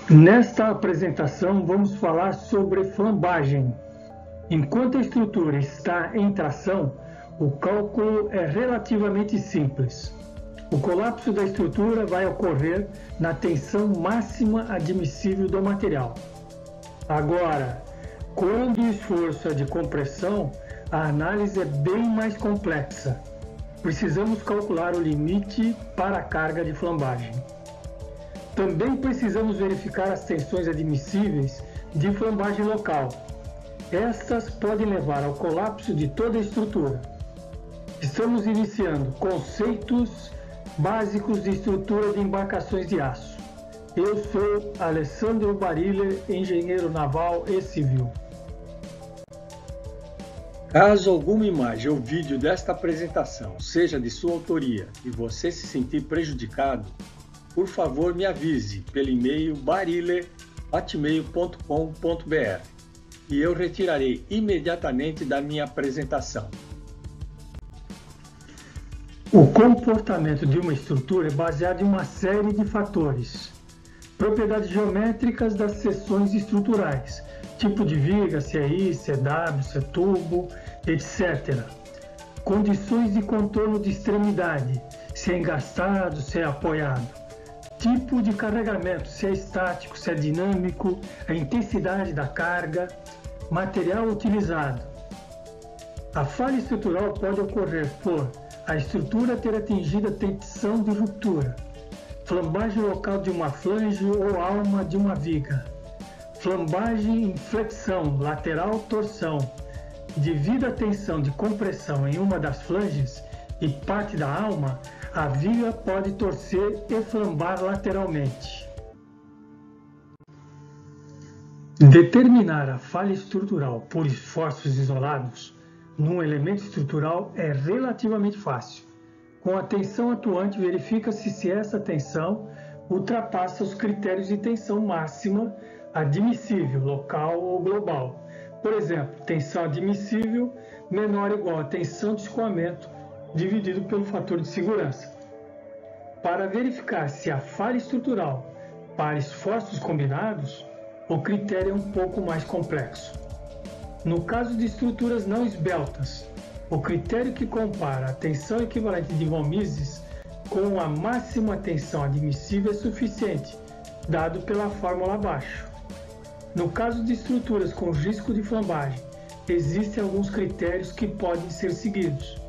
Nesta apresentação vamos falar sobre flambagem. Enquanto a estrutura está em tração, o cálculo é relativamente simples. O colapso da estrutura vai ocorrer na tensão máxima admissível do material. Agora, quando o esforço é de compressão, a análise é bem mais complexa. Precisamos calcular o limite para a carga de flambagem. Também precisamos verificar as tensões admissíveis de flambagem local. Estas podem levar ao colapso de toda a estrutura. Estamos iniciando conceitos básicos de estrutura de embarcações de aço. Eu sou Alessandro Bariller, engenheiro naval e civil. Caso alguma imagem ou vídeo desta apresentação seja de sua autoria e você se sentir prejudicado, por favor me avise pelo e-mail bariller@hotmail.com.br e eu retirarei imediatamente da minha apresentação. O comportamento de uma estrutura é baseado em uma série de fatores. Propriedades geométricas das seções estruturais, tipo de viga, se é I, se é W, se é tubo, etc. Condições de contorno de extremidade, se é engastado, se é apoiado. Tipo de carregamento, se é estático, se é dinâmico, a intensidade da carga, material utilizado. A falha estrutural pode ocorrer por a estrutura ter atingido a tensão de ruptura, flambagem local de uma flange ou alma de uma viga, flambagem em flexão, lateral torção, devido à tensão de compressão em uma das flanges e parte da alma, a viga pode torcer e flambar lateralmente. Determinar a falha estrutural por esforços isolados num elemento estrutural é relativamente fácil. Com a tensão atuante, verifica-se se essa tensão ultrapassa os critérios de tensão máxima admissível, local ou global. Por exemplo, tensão admissível menor ou igual a tensão de escoamento dividido pelo fator de segurança. Para verificar se há falha estrutural para esforços combinados, o critério é um pouco mais complexo. No caso de estruturas não esbeltas, o critério que compara a tensão equivalente de von Mises com a máxima tensão admissível é suficiente, dado pela fórmula abaixo. No caso de estruturas com risco de flambagem, existem alguns critérios que podem ser seguidos.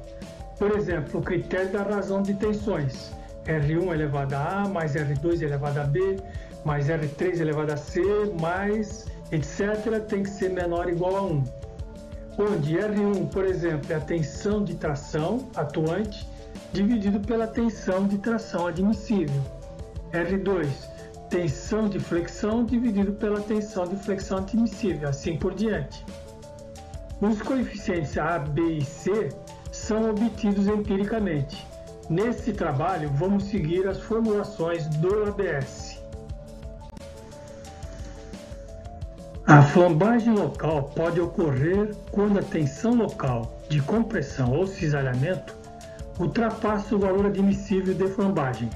Por exemplo, o critério da razão de tensões, R1 elevado a A, mais R2 elevado a B, mais R3 elevado a C, mais etc. tem que ser menor ou igual a 1. Onde R1, por exemplo, é a tensão de tração atuante dividido pela tensão de tração admissível. R2, tensão de flexão dividido pela tensão de flexão admissível, assim por diante. Os coeficientes A, B e C são obtidos empiricamente. Nesse trabalho, vamos seguir as formulações do ABS. A flambagem local pode ocorrer quando a tensão local de compressão ou cisalhamento ultrapassa o valor admissível de flambagem.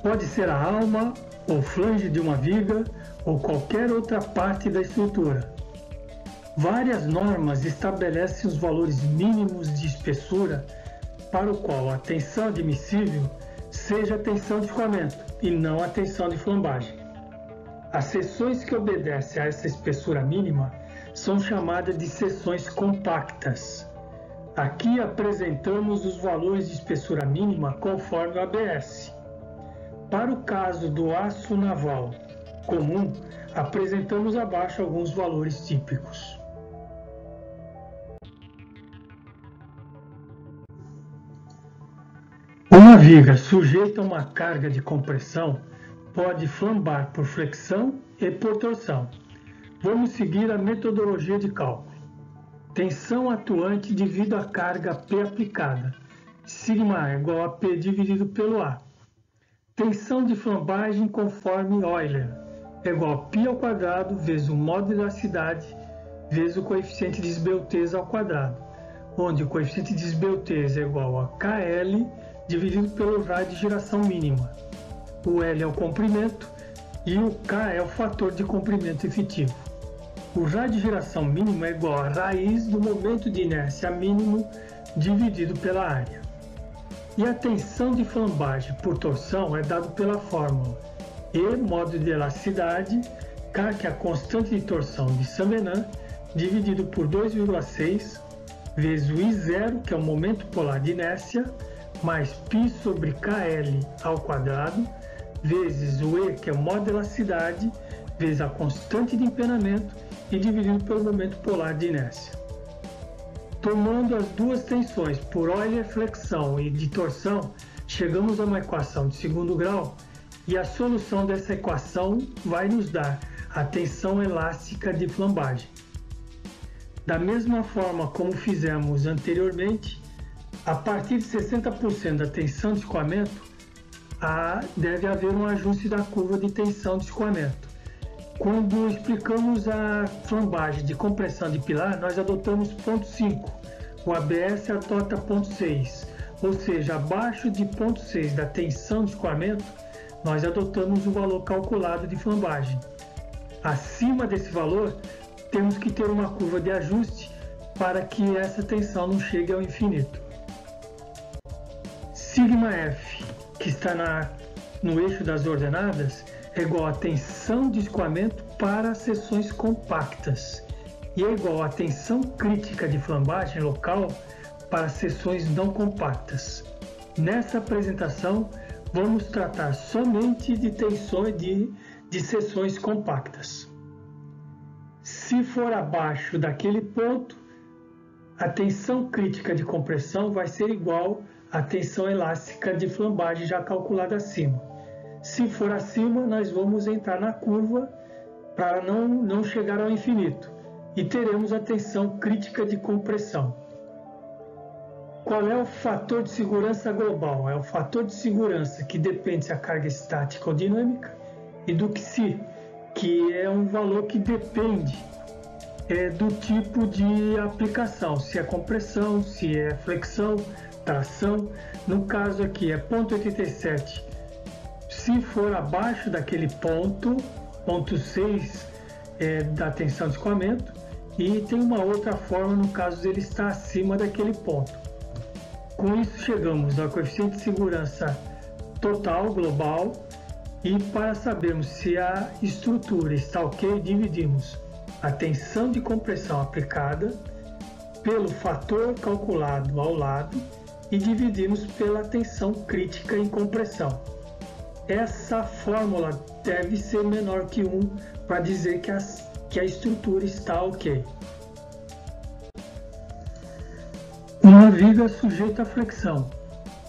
Pode ser a alma ou flange de uma viga ou qualquer outra parte da estrutura. Várias normas estabelecem os valores mínimos de espessura para o qual a tensão admissível seja a tensão de escoamento e não a tensão de flambagem. As seções que obedecem a essa espessura mínima são chamadas de seções compactas. Aqui apresentamos os valores de espessura mínima conforme o ABS. Para o caso do aço naval comum, apresentamos abaixo alguns valores típicos. Uma viga sujeita a uma carga de compressão pode flambar por flexão e por torção. Vamos seguir a metodologia de cálculo. Tensão atuante devido à carga P aplicada. Sigma é igual a P dividido pelo A. Tensão de flambagem conforme Euler é igual a π ao quadrado vezes o modo de elasticidade vezes o coeficiente de esbelteza ao quadrado, onde o coeficiente de esbelteza é igual a KL dividido pelo raio de giração mínima. O L é o comprimento e o K é o fator de comprimento efetivo. O raio de geração mínimo é igual à raiz do momento de inércia mínimo dividido pela área. E a tensão de flambagem por torção é dado pela fórmula E modo de elasticidade, K, que é a constante de torção de Saint-Venant, dividido por 2,6 vezes o I0, que é o momento polar de inércia, mais π sobre KL ao quadrado, vezes o E, que é o modo de elasticidade, vezes a constante de empenamento e dividido pelo momento polar de inércia. Tomando as duas tensões por Euler flexão e de torção, chegamos a uma equação de segundo grau e a solução dessa equação vai nos dar a tensão elástica de flambagem. Da mesma forma como fizemos anteriormente, a partir de 60% da tensão de escoamento, deve haver um ajuste da curva de tensão de escoamento. Quando explicamos a flambagem de compressão de pilar, nós adotamos ponto 5, o ABS adota ponto 6, ou seja, abaixo de ponto 6 da tensão de escoamento, nós adotamos o valor calculado de flambagem. Acima desse valor, temos que ter uma curva de ajuste para que essa tensão não chegue ao infinito. Σf, que está no eixo das ordenadas, é igual a tensão de escoamento para seções compactas e é igual a tensão crítica de flambagem local para seções não compactas. Nessa apresentação, vamos tratar somente de tensões de seções compactas. Se for abaixo daquele ponto, a tensão crítica de compressão vai ser igual à tensão elástica de flambagem já calculada acima. Se for acima, nós vamos entrar na curva para não chegar ao infinito e teremos a tensão crítica de compressão. Qual é o fator de segurança global? É o fator de segurança que depende se a carga é estática ou dinâmica, e do Xi, que é um valor que depende do tipo de aplicação, se é compressão, se é flexão, tração. No caso aqui é 0,87. Se for abaixo daquele ponto, 0,6 da tensão de escoamento, e tem uma outra forma no caso dele estar acima daquele ponto. Com isso chegamos ao coeficiente de segurança total, global, e para sabermos se a estrutura está ok, dividimos a tensão de compressão aplicada pelo fator calculado ao lado e dividimos pela tensão crítica em compressão. Essa fórmula deve ser menor que 1 para dizer que a estrutura está ok. Uma viga sujeita à flexão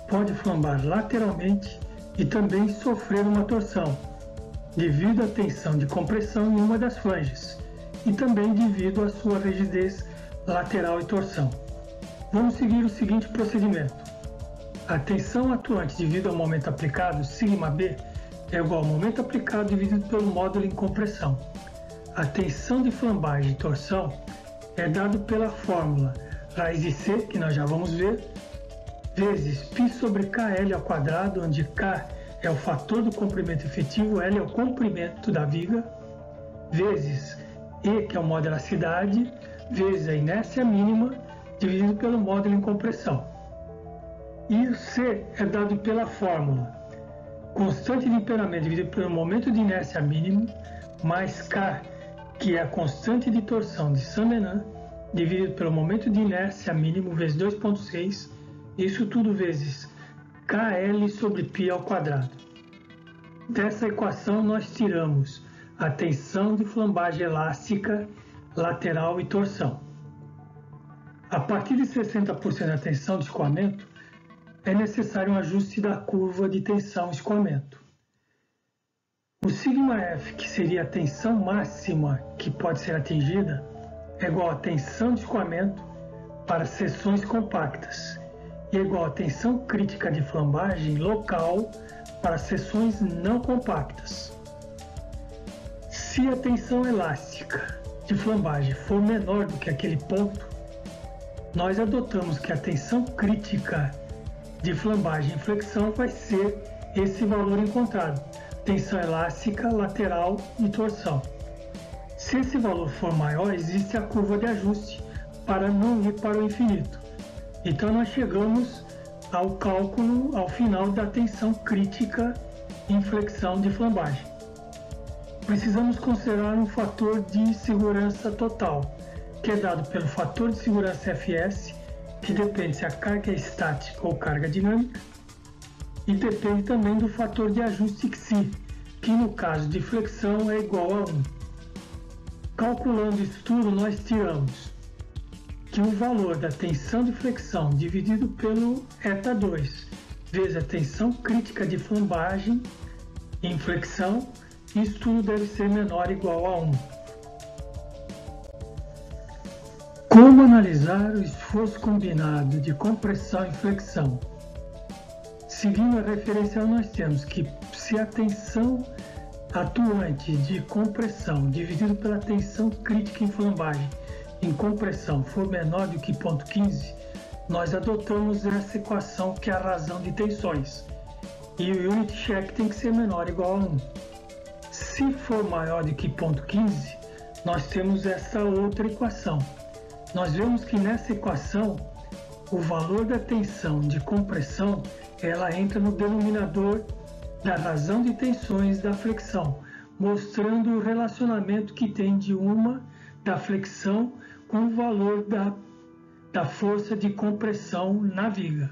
pode flambar lateralmente e também sofrer uma torção, devido à tensão de compressão em uma das flanges, e também devido à sua rigidez lateral e torção. Vamos seguir o seguinte procedimento. A tensão atuante devido ao momento aplicado, σb, é igual ao momento aplicado dividido pelo módulo em compressão. A tensão de flambagem e torção é dado pela fórmula raiz de C, que nós já vamos ver, vezes π sobre KL ao quadrado, onde K é o fator do comprimento efetivo, L é o comprimento da viga, vezes E, que é o módulo de elasticidade, vezes a inércia mínima, dividido pelo módulo em compressão. E o C é dado pela fórmula constante de empenamento dividido pelo momento de inércia mínimo, mais K, que é a constante de torção de Saint-Venant, dividido pelo momento de inércia mínimo, vezes 2,6, isso tudo vezes KL sobre π ao quadrado. Dessa equação nós tiramos a tensão de flambagem elástica, lateral e torção. A partir de 60% da tensão de escoamento, é necessário um ajuste da curva de tensão e escoamento. O σf, que seria a tensão máxima que pode ser atingida, é igual à tensão de escoamento para seções compactas e é igual à tensão crítica de flambagem local para seções não compactas. Se a tensão elástica de flambagem for menor do que aquele ponto, nós adotamos que a tensão crítica de flambagem e flexão vai ser esse valor encontrado, tensão elástica, lateral e torção. Se esse valor for maior, existe a curva de ajuste para não ir para o infinito. Então nós chegamos ao cálculo, ao final da tensão crítica em flexão de flambagem. Precisamos considerar um fator de segurança total, que é dado pelo fator de segurança Fs, que depende se a carga é estática ou carga dinâmica, e depende também do fator de ajuste Xi, que no caso de flexão é igual a 1. Calculando isso tudo, nós tiramos que o valor da tensão de flexão dividido pelo eta2 vezes a tensão crítica de flambagem em flexão, isso tudo deve ser menor ou igual a 1. Como analisar o esforço combinado de compressão e flexão? Seguindo a referencial, nós temos que se a tensão atuante de compressão dividido pela tensão crítica em flambagem em compressão for menor do que 0,15, nós adotamos essa equação que é a razão de tensões. E o unit check tem que ser menor ou igual a 1. Se for maior do que 0,15, nós temos essa outra equação. Nós vemos que nessa equação, o valor da tensão de compressão, ela entra no denominador da razão de tensões da flexão, mostrando o relacionamento que tem de uma da flexão com o valor da força de compressão na viga.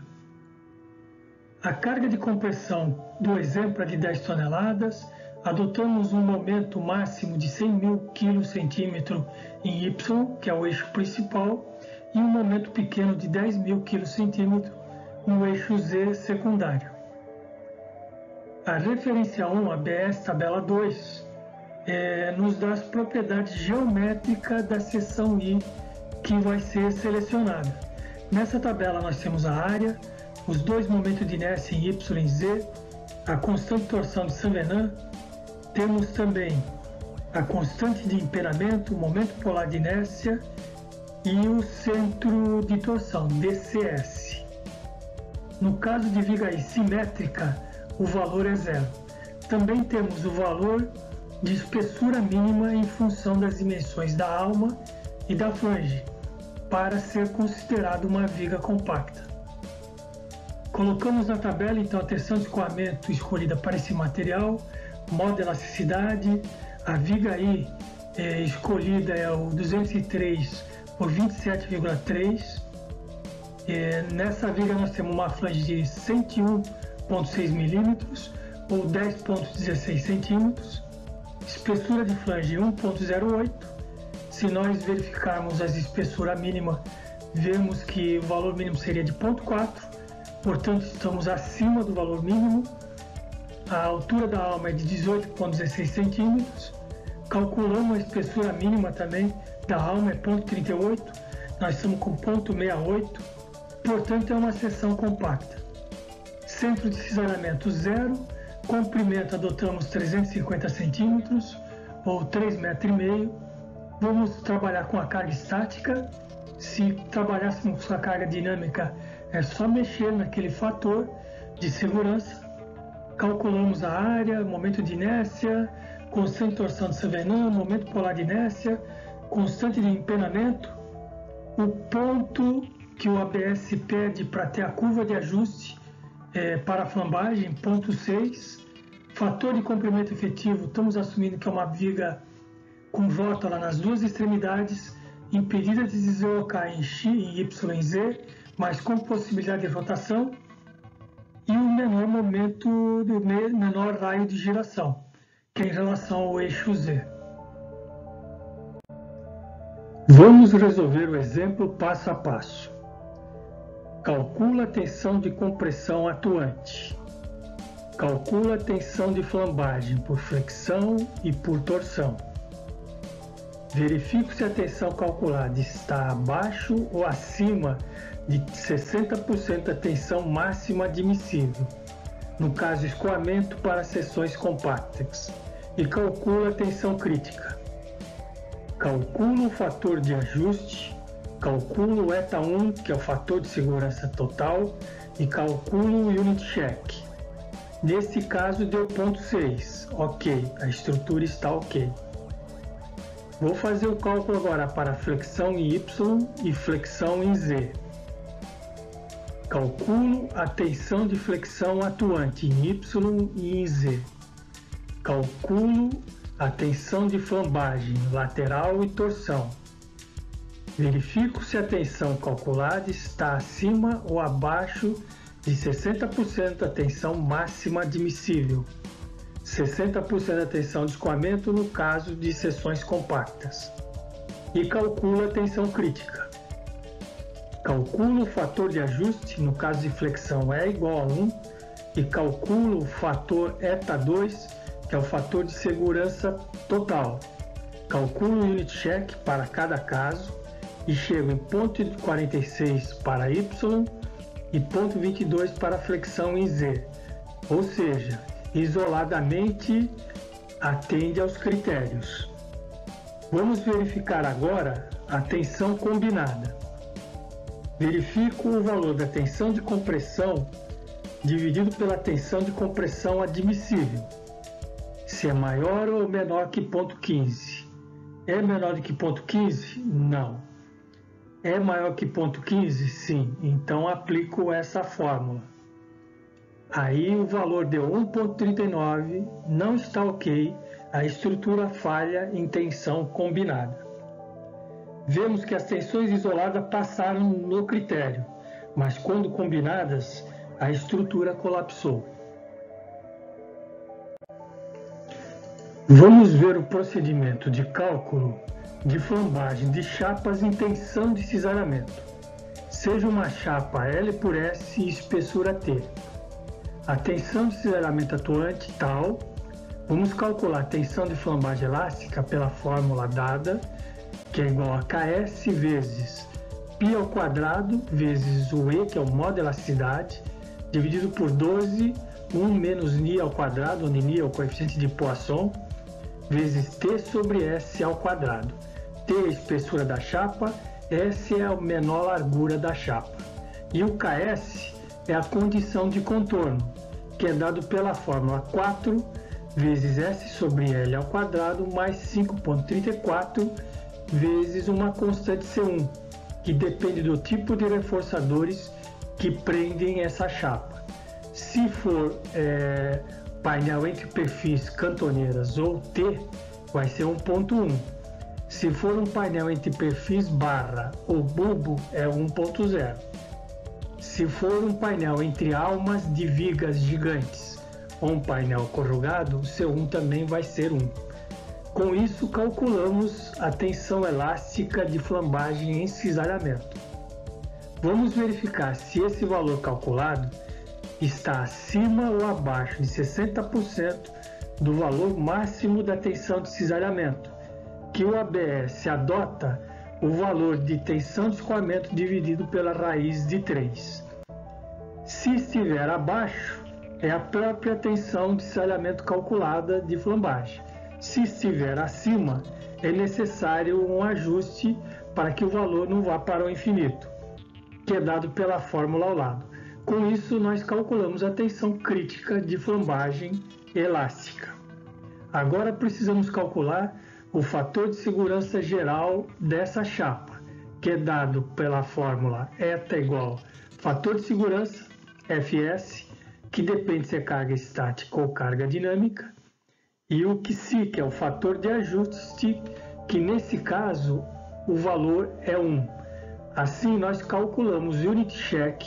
A carga de compressão do exemplo é de 10 toneladas, adotamos um momento máximo de 100.000 kgcm em Y, que é o eixo principal, e um momento pequeno de 10.000 kgcm no eixo Z secundário. A referência 1, a BS tabela 2, nos dá as propriedades geométricas da seção I que vai ser selecionada. Nessa tabela nós temos a área, os dois momentos de inércia em Y e Z, a constante de torção de Saint-Venant, temos também a constante de empenamento, o momento polar de inércia e o centro de torção, DCS. No caso de viga I simétrica, o valor é 0. Também temos o valor de espessura mínima em função das dimensões da alma e da flange, para ser considerado uma viga compacta. Colocamos na tabela então a tensão de escoamento escolhida para esse material, modo de elasticidade, a viga I escolhida é o 203 por 27,3. Nessa viga nós temos uma flange de 101,6 mm ou 10,16 cm, espessura de flange 1,08. Se nós verificarmos a espessura mínima, vemos que o valor mínimo seria de 0,4, portanto estamos acima do valor mínimo. A altura da alma é de 18,16 cm. Calculamos a espessura mínima também da alma, é 0,38. Nós estamos com 0,68. Portanto, é uma seção compacta. Centro de cisalhamento 0. Comprimento adotamos 350 cm ou 3,5 metros. Vamos trabalhar com a carga estática. Se trabalhássemos com a carga dinâmica, é só mexer naquele fator de segurança. Calculamos a área, momento de inércia, constante de torção de Saint-Venant, momento polar de inércia, constante de empenamento, o ponto que o ABS pede para ter a curva de ajuste para a flambagem, ponto 6, fator de comprimento efetivo, estamos assumindo que é uma viga com rótula nas duas extremidades, impedida de deslocar em X, em Y e Z, mas com possibilidade de rotação, e o menor momento do menor raio de giração, que é em relação ao eixo Z. Vamos resolver o exemplo passo a passo. Calcula a tensão de compressão atuante. Calcula a tensão de flambagem por flexão e por torção. Verifique se a tensão calculada está abaixo ou acima de 60% da tensão máxima admissível, no caso escoamento para seções compactas, e calcula a tensão crítica. Calcula o fator de ajuste, calcula o eta1, que é o fator de segurança total, e calcula o unit check. Nesse caso deu 0,6, ok, a estrutura está ok. Vou fazer o cálculo agora para flexão em Y e flexão em Z. Calculo a tensão de flexão atuante em Y e em Z. Calculo a tensão de flambagem lateral e torção. Verifico se a tensão calculada está acima ou abaixo de 60% da tensão máxima admissível, 60% da tensão de escoamento no caso de seções compactas, e calculo a tensão crítica. Calculo o fator de ajuste, no caso de flexão é igual a 1, e calculo o fator eta2, que é o fator de segurança total. Calculo o unit check para cada caso e chego em 0,46 para Y e 0,22 para flexão em Z, ou seja, isoladamente atende aos critérios. Vamos verificar agora a tensão combinada. Verifico o valor da tensão de compressão dividido pela tensão de compressão admissível, se é maior ou menor que 0,15. É menor do que 0,15? Não. É maior que 0,15? Sim. Então aplico essa fórmula. Aí o valor deu 1,39, não está ok, a estrutura falha em tensão combinada. Vemos que as tensões isoladas passaram no critério, mas quando combinadas, a estrutura colapsou. Vamos ver o procedimento de cálculo de flambagem de chapas em tensão de cisalhamento, seja uma chapa L por S e espessura T. A tensão de cisalhamento atuante tal, vamos calcular a tensão de flambagem elástica pela fórmula dada, que é igual a Ks vezes π ao quadrado vezes o E, que é o modo de elasticidade, dividido por 12, 1 menos Ni ao quadrado, onde Ni é o coeficiente de Poisson, vezes T sobre S ao quadrado. T é a espessura da chapa, S é a menor largura da chapa. E o Ks é a condição de contorno, que é dado pela fórmula 4 vezes S sobre L ao quadrado mais 5,34 vezes uma constante C1, que depende do tipo de reforçadores que prendem essa chapa. Se for painel entre perfis cantoneiras ou T, vai ser 1,1. Se for um painel entre perfis barra ou bulbo, é 1,0. Se for um painel entre almas de vigas gigantes ou um painel corrugado, o C1 também vai ser 1. Com isso, calculamos a tensão elástica de flambagem em cisalhamento. Vamos verificar se esse valor calculado está acima ou abaixo de 60% do valor máximo da tensão de cisalhamento, que o ABS adota o valor de tensão de escoamento dividido pela raiz de 3. Se estiver abaixo, é a própria tensão de cisalhamento calculada de flambagem. Se estiver acima, é necessário um ajuste para que o valor não vá para o infinito, que é dado pela fórmula ao lado. Com isso, nós calculamos a tensão crítica de flambagem elástica. Agora precisamos calcular o fator de segurança geral dessa chapa, que é dado pela fórmula eta igual fator de segurança, Fs, que depende se é carga estática ou carga dinâmica, e o Qc, que é o fator de ajuste, que nesse caso o valor é 1. Assim, nós calculamos o unit check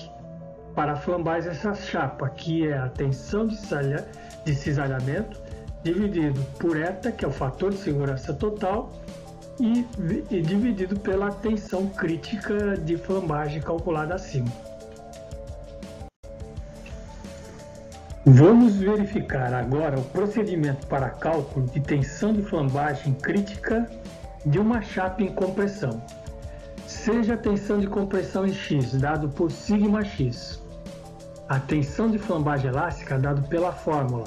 para a flambagem dessa chapa, que é a tensão de cisalhamento, dividido por eta, que é o fator de segurança total, e dividido pela tensão crítica de flambagem calculada acima. Vamos verificar agora o procedimento para cálculo de tensão de flambagem crítica de uma chapa em compressão. Seja a tensão de compressão em X, dado por σx. A tensão de flambagem elástica, dado pela fórmula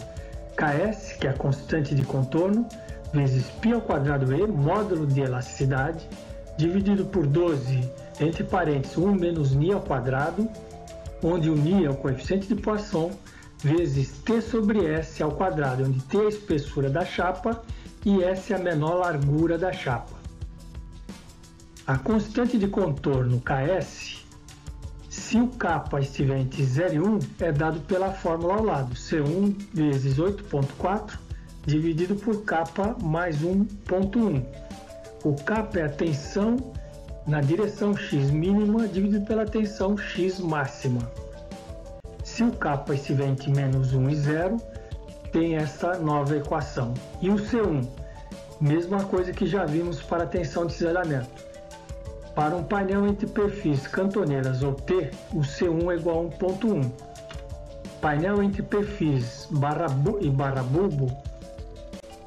Ks, que é a constante de contorno, vezes π ao quadrado E, módulo de elasticidade, dividido por 12, entre parênteses, 1 menos Ni ao quadrado, onde o Ni é o coeficiente de Poisson, vezes T sobre S ao quadrado, onde T é a espessura da chapa e S é a menor largura da chapa. A constante de contorno Ks, se o K estiver entre 0 e 1, é dado pela fórmula ao lado, C1 vezes 8,4 dividido por K mais 1,1. O K é a tensão na direção x mínima dividido pela tensão x máxima. Se o K estiver entre menos 1 e 0, tem essa nova equação. E o C1, mesma coisa que já vimos para a tensão de cisalhamento. Para um painel entre perfis cantoneiras ou T, o C1 é igual a 1,1. Painel entre perfis e barra bulbo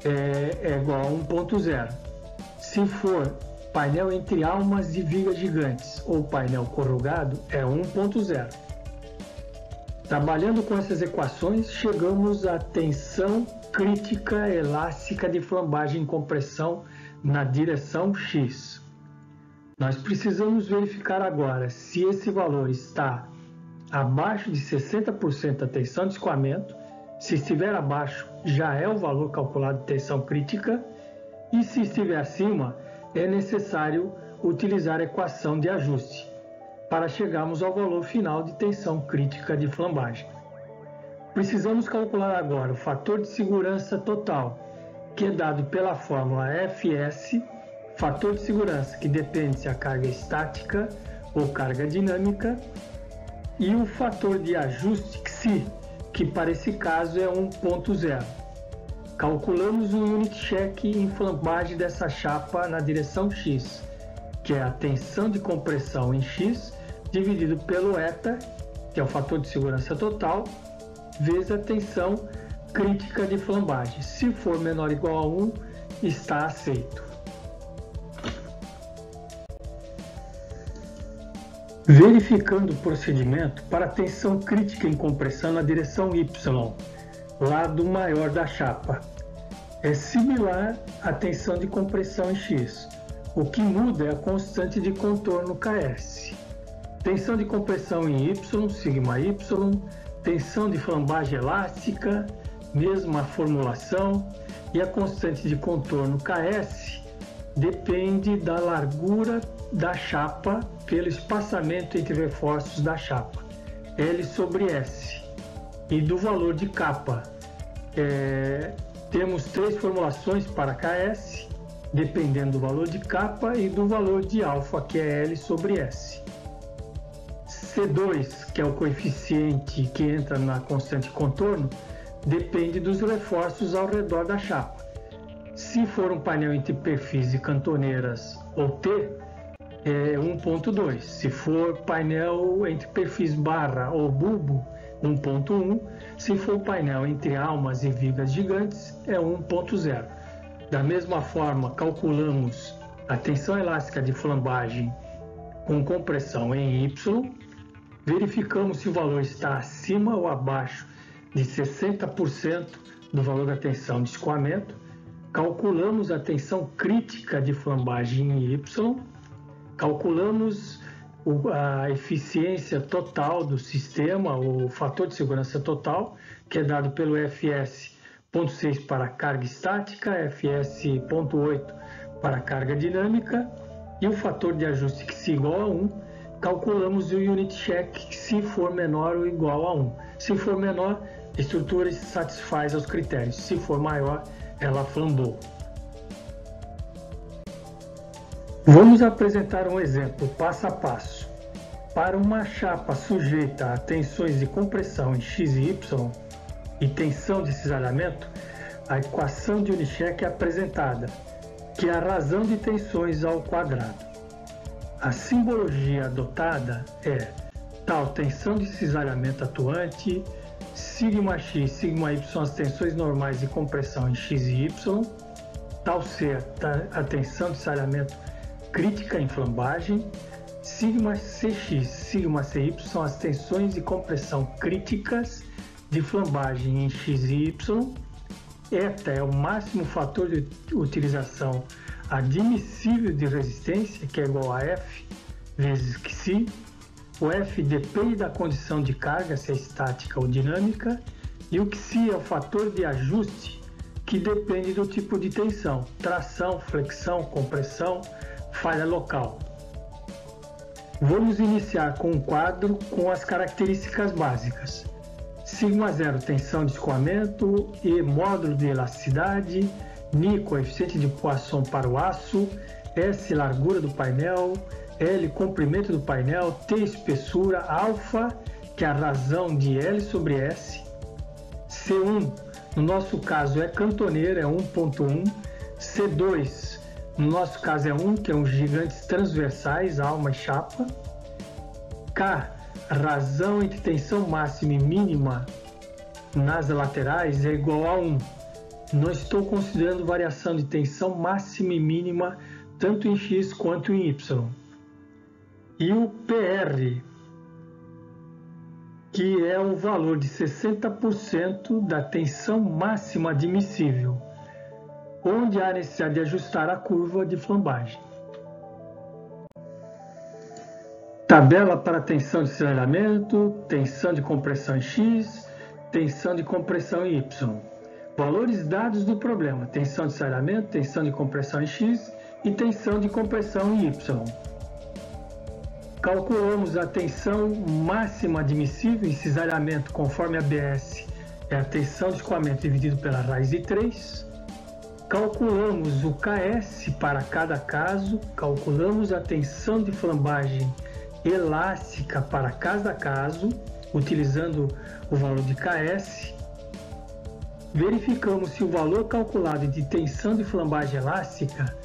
é igual a 1,0. Se for painel entre almas de vigas gigantes ou painel corrugado, é 1,0. Trabalhando com essas equações, chegamos à tensão crítica elástica de flambagem e compressão na direção x. Nós precisamos verificar agora se esse valor está abaixo de 60% da tensão de escoamento. Se estiver abaixo, já é o valor calculado de tensão crítica, e se estiver acima, é necessário utilizar a equação de ajuste para chegarmos ao valor final de tensão crítica de flambagem. Precisamos calcular agora o fator de segurança total, que é dado pela fórmula Fs, fator de segurança que depende se a carga é estática ou carga dinâmica, e o fator de ajuste Xi, que para esse caso é 1,0. Calculamos o unit check em flambagem dessa chapa na direção x, que é a tensão de compressão em x, dividido pelo eta, que é o fator de segurança total, vezes a tensão crítica de flambagem. Se for menor ou igual a 1, está aceito. Verificando o procedimento para a tensão crítica em compressão na direção Y, lado maior da chapa. É similar à tensão de compressão em X. O que muda é a constante de contorno Ks. Tensão de compressão em Y, sigma Y. Tensão de flambagem elástica, mesma formulação. E a constante de contorno Ks depende da largura da chapa pelo espaçamento entre reforços da chapa, L sobre S, e do valor de K. Temos três formulações para Ks, dependendo do valor de K e do valor de alfa, que é L sobre S. C2, que é o coeficiente que entra na constante de contorno, depende dos reforços ao redor da chapa. Se for um painel entre perfis e cantoneiras ou T, é 1,2. Se for painel entre perfis barra ou bulbo, 1,1. Se for painel entre almas e vigas gigantes, é 1,0. Da mesma forma, calculamos a tensão elástica de flambagem com compressão em Y. Verificamos se o valor está acima ou abaixo de 60% do valor da tensão de escoamento. Calculamos a tensão crítica de flambagem em Y. Calculamos a eficiência total do sistema, o fator de segurança total, que é dado pelo Fs.6 para carga estática, Fs.8 para carga dinâmica, e o fator de ajuste que se igual a 1, calculamos o unit check se for menor ou igual a 1. Se for menor, a estrutura satisfaz aos critérios. Se for maior, ela flambou. Vamos apresentar um exemplo passo a passo. Para uma chapa sujeita a tensões de compressão em X e Y e tensão de cisalhamento, a equação de Unicheck é apresentada, que é a razão de tensões ao quadrado. A simbologia adotada é tal tensão de cisalhamento atuante, σx, σy são as tensões normais de compressão em X e Y, tal C a tensão de cisalhamento crítica em flambagem, σcx, σcy são as tensões de compressão críticas de flambagem em X e Y, eta é o máximo fator de utilização admissível de resistência, que é igual a F vezes Xi. O F depende da condição de carga, se é estática ou dinâmica, E o Xi é o fator de ajuste que depende do tipo de tensão, tração, flexão, compressão, falha local. Vamos iniciar com um quadro com as características básicas. σ0, tensão de escoamento, E, módulo de elasticidade, Ni, coeficiente de Poisson para o aço, S, largura do painel, L, comprimento do painel, T, espessura, alfa, que é a razão de L sobre S, C1, no nosso caso é cantoneira, é 1.1, C2, no nosso caso é 1, que é um gigantes transversais, alma e chapa, K, razão entre tensão máxima e mínima nas laterais é igual a 1. Não estou considerando variação de tensão máxima e mínima tanto em X quanto em Y. E o PR, que é o valor de 60% da tensão máxima admissível, onde há necessidade de ajustar a curva de flambagem. Tabela para tensão de cisalhamento, tensão de compressão em X, tensão de compressão em Y. Valores dados do problema: tensão de cisalhamento, tensão de compressão em X e tensão de compressão em Y. Calculamos a tensão máxima admissível em cisalhamento conforme a BS é a tensão de escoamento dividido pela raiz de 3. Calculamos o KS para cada caso, calculamos a tensão de flambagem elástica para cada caso, utilizando o valor de KS. Verificamos se o valor calculado de tensão de flambagem elástica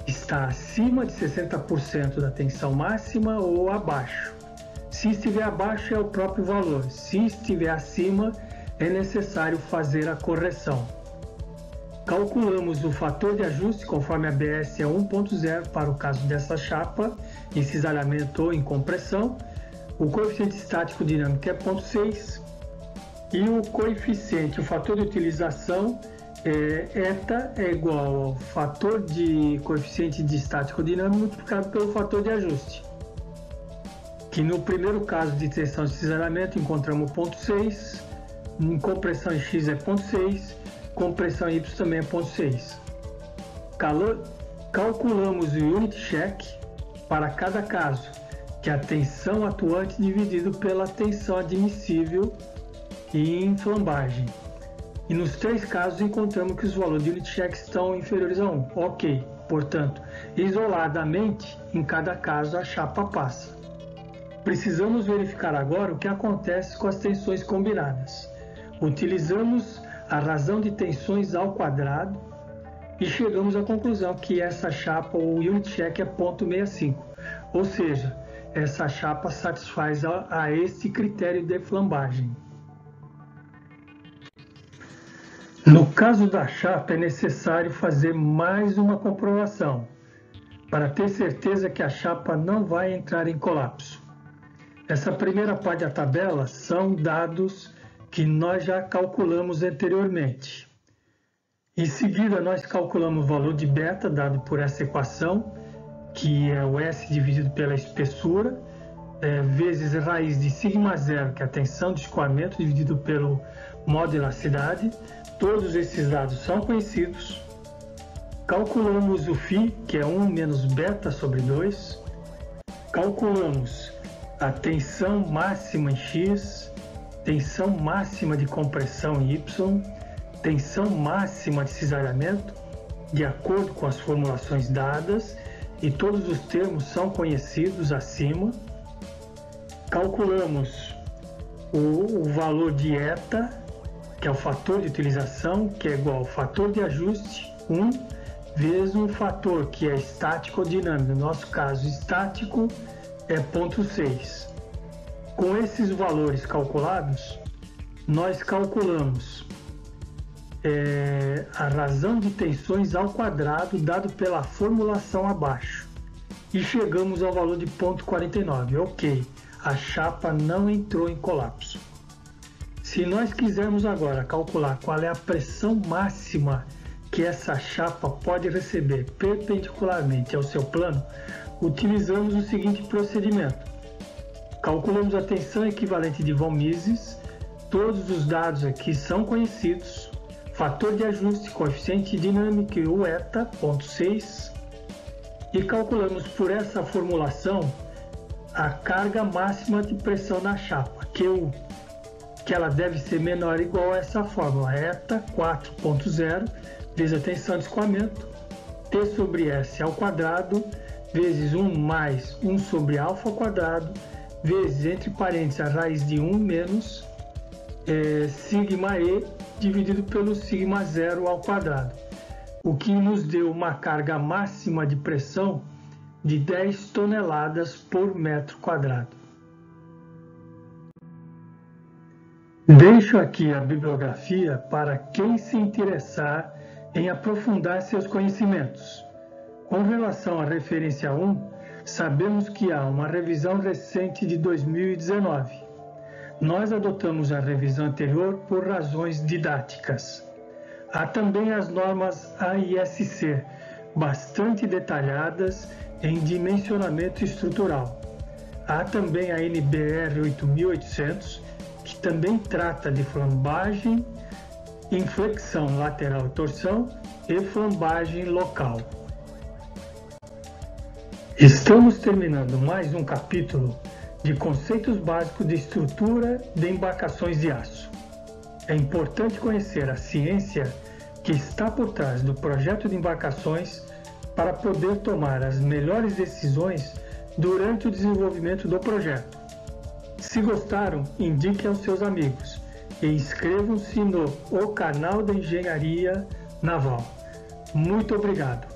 está acima de 60% da tensão máxima ou abaixo. Se estiver abaixo é o próprio valor, se estiver acima é necessário fazer a correção. Calculamos o fator de ajuste conforme a BS é 1.0 para o caso dessa chapa, em cisalhamento ou em compressão. O coeficiente estático dinâmico é 0.6 e o coeficiente, o fator de utilização eta é igual ao fator de coeficiente de estático dinâmico multiplicado pelo fator de ajuste, que no primeiro caso de tensão de cisalhamento encontramos 0.6, em compressão em X é 0.6, compressão em Y também é 0.6. Calculamos o unit check para cada caso, que é a tensão atuante dividido pela tensão admissível em flambagem. E nos 3 casos encontramos que os valores de unit check estão inferiores a 1. Ok, portanto, isoladamente, em cada caso a chapa passa. Precisamos verificar agora o que acontece com as tensões combinadas. Utilizamos a razão de tensões ao quadrado e chegamos à conclusão que essa chapa, o unit check é 0.65, ou seja, essa chapa satisfaz a este critério de flambagem. No caso da chapa é necessário fazer mais uma comprovação para ter certeza que a chapa não vai entrar em colapso. Essa primeira parte da tabela são dados que nós já calculamos anteriormente. Em seguida, nós calculamos o valor de beta dado por essa equação, que é o S dividido pela espessura, vezes raiz de σ0, que é a tensão de escoamento, dividido pelo módulo de elasticidade. Todos esses dados são conhecidos. Calculamos o φ, que é 1 menos beta sobre 2. Calculamos a tensão máxima em X, tensão máxima de compressão em Y, tensão máxima de cisalhamento, de acordo com as formulações dadas, e todos os termos são conhecidos acima. Calculamos o valor de eta, que é o fator de utilização, que é igual ao fator de ajuste, 1, vezes um fator que é estático ou dinâmico. No nosso caso, estático é 0.6. Com esses valores calculados, nós calculamos a razão de tensões ao quadrado dado pela formulação abaixo e chegamos ao valor de 0.49. Ok, a chapa não entrou em colapso. Se nós quisermos agora calcular qual é a pressão máxima que essa chapa pode receber perpendicularmente ao seu plano, utilizamos o seguinte procedimento. Calculamos a tensão equivalente de von Mises, todos os dados aqui são conhecidos. Fator de ajuste, coeficiente dinâmico e o eta, 0,6. E calculamos por essa formulação a carga máxima de pressão na chapa, que ela deve ser menor ou igual a essa fórmula, eta 4.0 vezes a tensão de escoamento, T sobre S ao quadrado, vezes 1 mais 1 sobre alfa ao quadrado, vezes, entre parênteses, a raiz de 1 menos sigma E dividido pelo sigma zero ao quadrado, o que nos deu uma carga máxima de pressão de 10 toneladas por metro quadrado. Deixo aqui a bibliografia para quem se interessar em aprofundar seus conhecimentos. Com relação à referência 1, sabemos que há uma revisão recente de 2019. Nós adotamos a revisão anterior por razões didáticas. Há também as normas AISC, bastante detalhadas em dimensionamento estrutural. Há também a NBR 8800, que também trata de flambagem, inflexão lateral e torção e flambagem local. Estamos terminando mais um capítulo de conceitos básicos de estrutura de embarcações de aço. É importante conhecer a ciência que está por trás do projeto de embarcações para poder tomar as melhores decisões durante o desenvolvimento do projeto. Se gostaram, indiquem aos seus amigos e inscrevam-se no canal da Engenharia Naval. Muito obrigado!